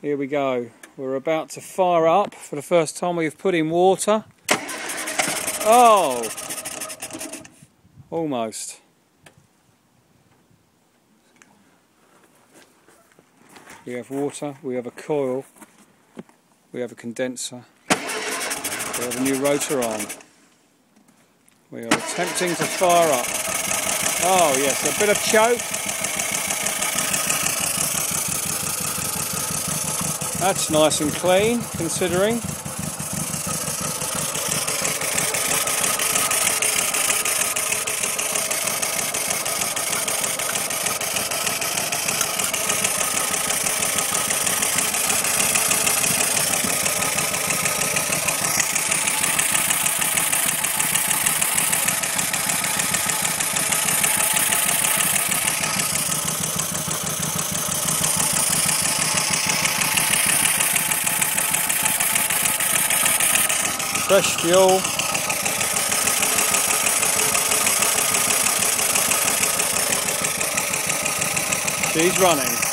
Here we go. We're about to fire up. For the first time we've put in water. Oh! Almost. We have water, we have a coil, we have a condenser, we have a new rotor on. We are attempting to fire up. Oh yes, a bit of choke. That's nice and clean, considering. Fresh fuel. She's running.